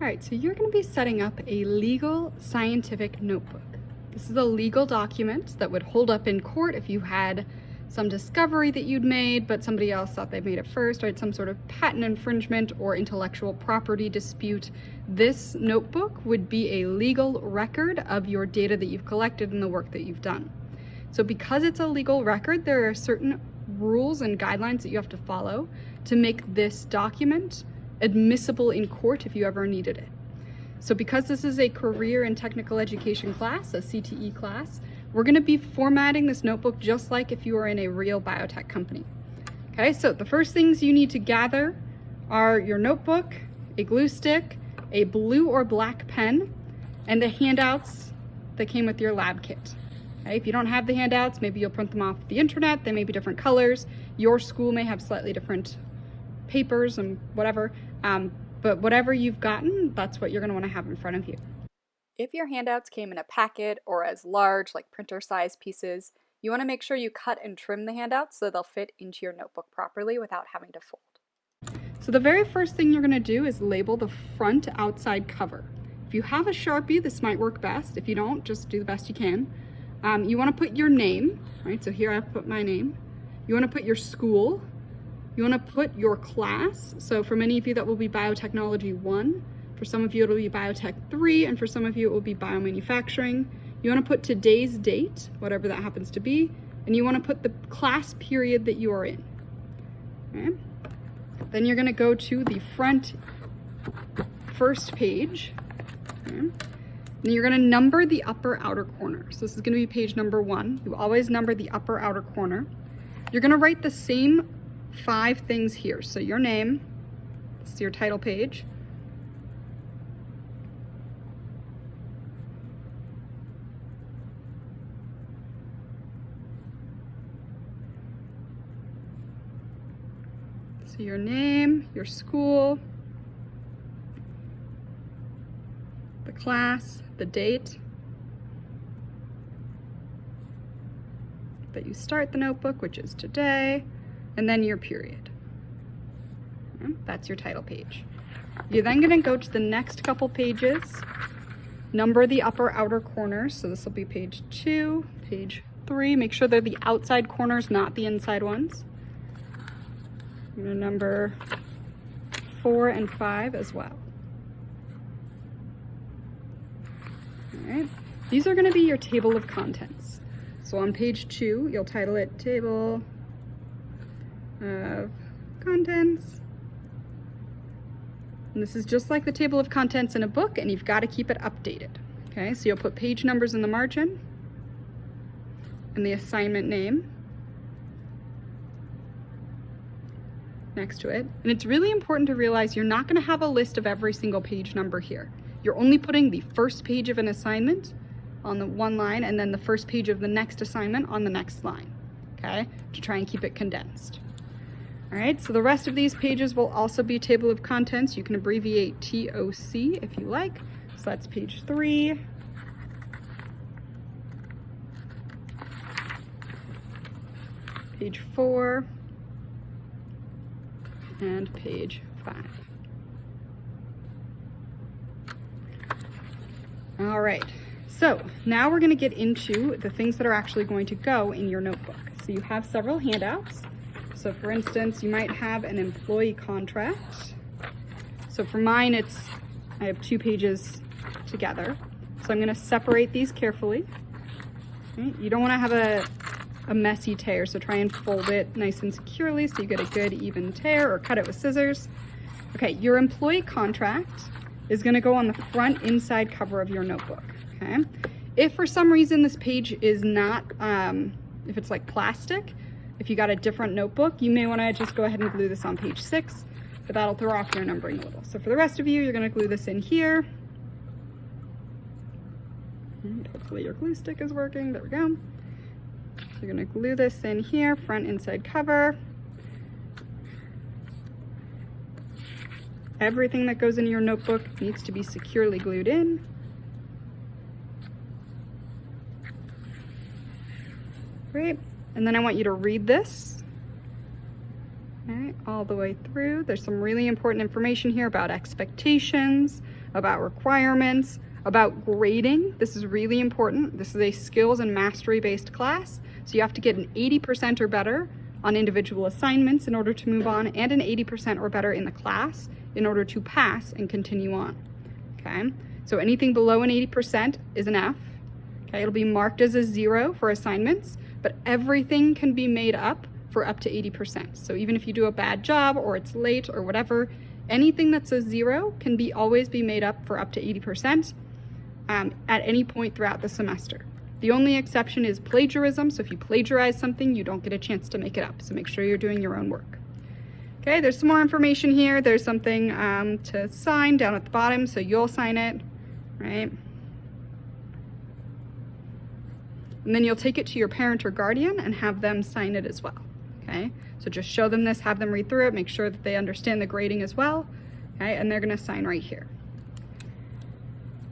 All right, so you're going to be setting up a legal scientific notebook. This is a legal document that would hold up in court if you had some discovery that you'd made, but somebody else thought they made it first, or had some sort of patent infringement or intellectual property dispute. This notebook would be a legal record of your data that you've collected and the work that you've done. So because it's a legal record, there are certain rules and guidelines that you have to follow to make this document admissible in court if you ever needed it. So because this is a career and technical education class, a CTE class, we're going to be formatting this notebook just like if you were in a real biotech company. Okay, so the first things you need to gather are your notebook, a glue stick, a blue or black pen, and the handouts that came with your lab kit. Okay, if you don't have the handouts, maybe you'll print them off the internet. They may be different colors. Your school may have slightly different papers and whatever, but whatever you've gotten, that's what you're going to want to have in front of you. If your handouts came in a packet or as large, like printer size pieces, you want to make sure you cut and trim the handouts so they'll fit into your notebook properly without having to fold. So the very first thing you're going to do is label the front outside cover. If you have a Sharpie, this might work best. If you don't, just do the best you can. You want to put your name, right? So here I've put my name. You want to put your school. You want to put your class. So for many of you that will be Biotechnology 1. For some of you it'll be Biotech 3, and for some of you it will be Biomanufacturing. You want to put today's date, whatever that happens to be, and you want to put the class period that you are in. Okay? Then you're going to go to the front first page. Okay? And you're going to number the upper outer corner. So this is going to be page number 1. You always number the upper outer corner. You're going to write the same 5 things here. So your name, this is your title page. So your name, your school, the class, the date that you start the notebook, which is today, and then your period. Okay, that's your title page. You're then going to go to the next couple pages, number the upper outer corners. So this will be page 2, page 3. Make sure they're the outside corners, not the inside ones. I'm going to number 4 and 5 as well. All right. These are going to be your table of contents. So on page 2, you'll title it Table of Contents. And this is just like the table of contents in a book, and you've got to keep it updated. Okay, so you'll put page numbers in the margin and the assignment name next to it. And it's really important to realize you're not going to have a list of every single page number here. You're only putting the first page of an assignment on the one line and then the first page of the next assignment on the next line, okay, to try and keep it condensed. All right, so the rest of these pages will also be table of contents. You can abbreviate TOC if you like. So that's page 3. Page 4. And page 5. All right, so now we're going to get into the things that are actually going to go in your notebook. So you have several handouts. So for instance, you might have an employee contract. So for mine, I have 2 pages together. So I'm going to separate these carefully. Okay? You don't want to have a messy tear, so try and fold it nice and securely so you get a good even tear, or cut it with scissors. Okay, your employee contract is going to go on the front inside cover of your notebook. Okay, if for some reason this page is not, if it's like plastic, if you got a different notebook, you may want to just go ahead and glue this on page 6, but that'll throw off your numbering a little. So for the rest of you, you're going to glue this in here. And hopefully your glue stick is working. There we go. So you're going to glue this in here, front inside cover. Everything that goes in your notebook needs to be securely glued in. Great. And then I want you to read this. All right, all the way through. There's some really important information here about expectations, about requirements, about grading. This is really important. This is a skills and mastery based class, so you have to get an 80% or better on individual assignments in order to move on, and an 80% or better in the class in order to pass and continue on. Okay, so anything below an 80% is an F. Okay, it'll be marked as a 0 for assignments, but everything can be made up for up to 80%. So even if you do a bad job or it's late or whatever, anything that's a 0 can always be made up for up to 80% at any point throughout the semester. The only exception is plagiarism. So if you plagiarize something, you don't get a chance to make it up. So make sure you're doing your own work. Okay, there's some more information here. There's something to sign down at the bottom, so you'll sign it, right? And then you'll take it to your parent or guardian and have them sign it as well. Okay, so just show them this, have them read through it, make sure that they understand the grading as well. Okay, and they're gonna sign right here.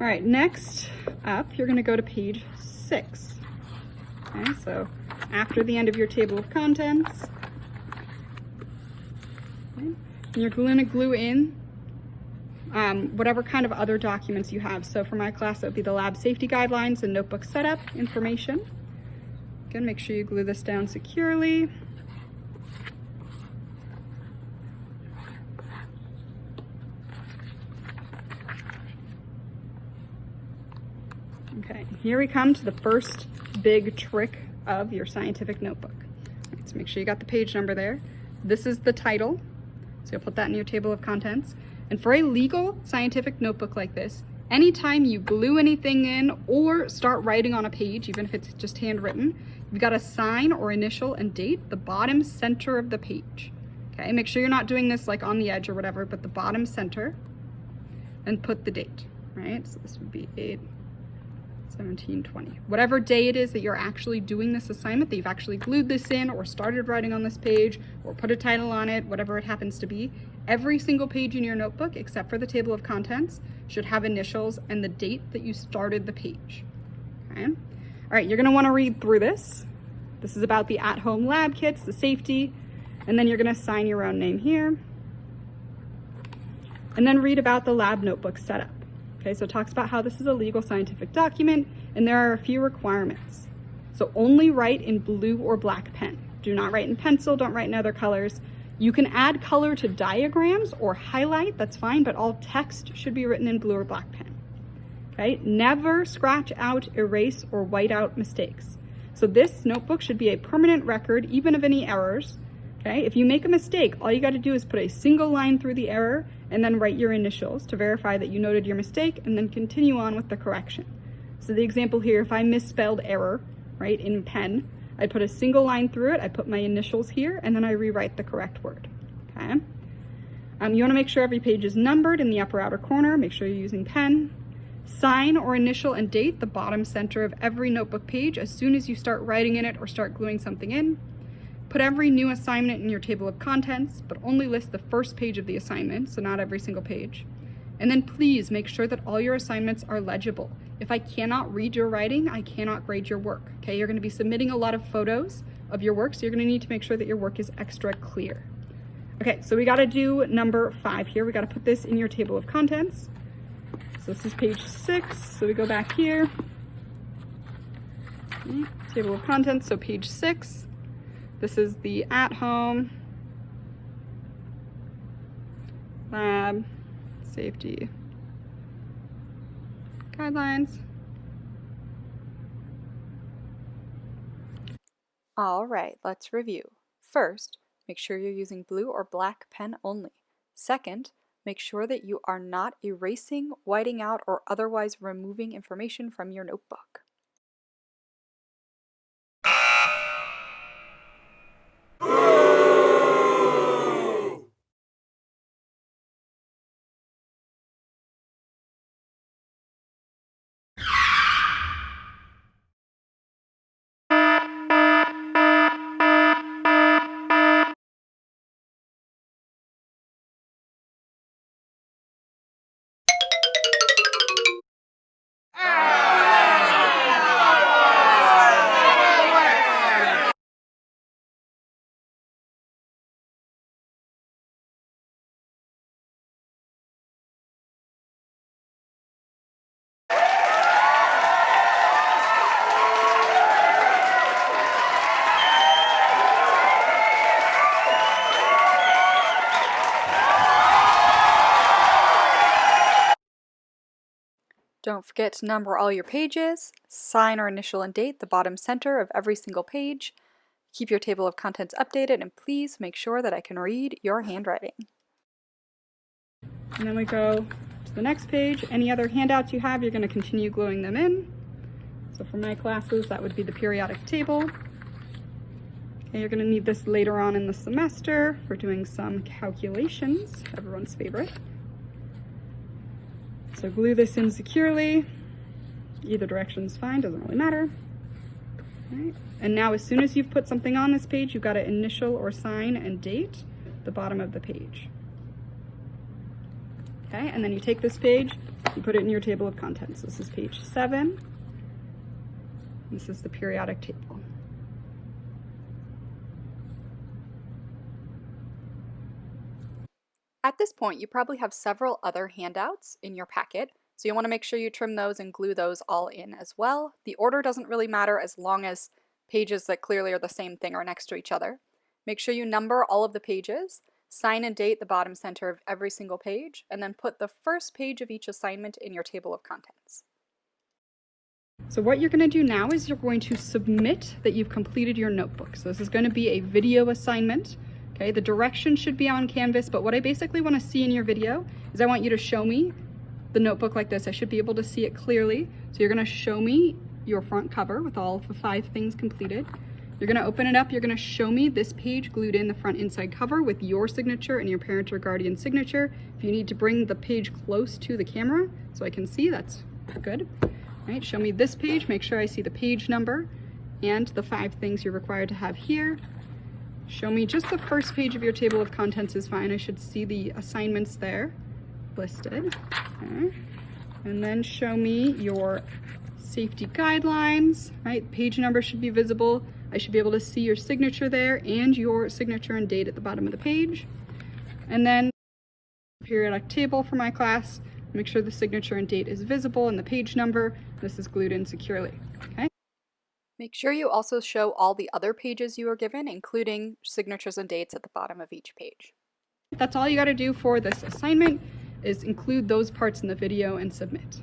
All right, next up, you're gonna go to page 6. Okay, so after the end of your table of contents, okay, and you're gonna glue in whatever kind of other documents you have. So for my class, it would be the lab safety guidelines and notebook setup information. Again, make sure you glue this down securely. Okay, here we come to the first big trick of your scientific notebook. Right, so make sure you got the page number there. This is the title, so you'll put that in your table of contents. And for a legal scientific notebook like this, anytime you glue anything in or start writing on a page, even if it's just handwritten, you've got to sign or initial and date the bottom center of the page. Okay, make sure you're not doing this like on the edge or whatever, but the bottom center, and put the date, right? So this would be 8/17/20. Whatever day it is that you're actually doing this assignment, that you've actually glued this in or started writing on this page or put a title on it, whatever it happens to be, every single page in your notebook, except for the table of contents, should have initials and the date that you started the page. Okay? All right, you're gonna wanna read through this. This is about the at-home lab kits, the safety, and then you're gonna sign your own name here. And then read about the lab notebook setup. Okay, so it talks about how this is a legal scientific document and there are a few requirements. So only write in blue or black pen. Do not write in pencil, don't write in other colors. You can add color to diagrams or highlight, that's fine, but all text should be written in blue or black pen. Okay, never scratch out, erase, or white out mistakes. So this notebook should be a permanent record, even of any errors. Okay, if you make a mistake, all you got to do is put a single line through the error and then write your initials to verify that you noted your mistake and then continue on with the correction. So the example here, if I misspelled error, right, in pen, I put a single line through it, I put my initials here, and then I rewrite the correct word, okay? You wanna make sure every page is numbered in the upper outer corner, make sure you're using pen. Sign or initial and date the bottom center of every notebook page as soon as you start writing in it or start gluing something in. Put every new assignment in your table of contents, but only list the first page of the assignment, so not every single page. And then please make sure that all your assignments are legible. If I cannot read your writing, I cannot grade your work, okay? You're gonna be submitting a lot of photos of your work, so you're gonna need to make sure that your work is extra clear. Okay, so we gotta do number 5 here. We gotta put this in your table of contents. So this is page 6, so we go back here. Okay, table of contents, so page 6. This is the at-home lab safety guidelines. All right, let's review. First, make sure you're using blue or black pen only. Second, make sure that you are not erasing, whiting out, or otherwise removing information from your notebook. Don't forget to number all your pages, sign or initial and date the bottom center of every single page. Keep your table of contents updated, and please make sure that I can read your handwriting. And then we go to the next page. Any other handouts you have, you're going to continue gluing them in. So for my classes, that would be the periodic table. Okay, you're going to need this later on in the semester for doing some calculations, everyone's favorite. So glue this in securely. Either direction's fine, doesn't really matter. All right. And now as soon as you've put something on this page, you've got to initial or sign and date the bottom of the page. Okay, and then you take this page, you put it in your table of contents. This is page 7. This is the periodic table. At this point, you probably have several other handouts in your packet, so you want to make sure you trim those and glue those all in as well. The order doesn't really matter as long as pages that clearly are the same thing are next to each other. Make sure you number all of the pages, sign and date the bottom center of every single page, and then put the first page of each assignment in your table of contents. So what you're going to do now is you're going to submit that you've completed your notebook. So this is going to be a video assignment. Okay, the direction should be on Canvas, but what I basically want to see in your video is I want you to show me the notebook like this. I should be able to see it clearly. So you're going to show me your front cover with all of the 5 things completed. You're going to open it up. You're going to show me this page glued in the front inside cover with your signature and your parent or guardian signature. If you need to bring the page close to the camera so I can see, that's good. All right, show me this page. Make sure I see the page number and the 5 things you're required to have here. Show me just the first page of your table of contents is fine. I should see the assignments there listed. Okay. And then show me your safety guidelines, right? Page number should be visible. I should be able to see your signature there and your signature and date at the bottom of the page. And then periodic table for my class. Make sure the signature and date is visible and the page number. This is glued in securely, okay? Make sure you also show all the other pages you were given, including signatures and dates at the bottom of each page. That's all you got to do for this assignment is include those parts in the video and submit.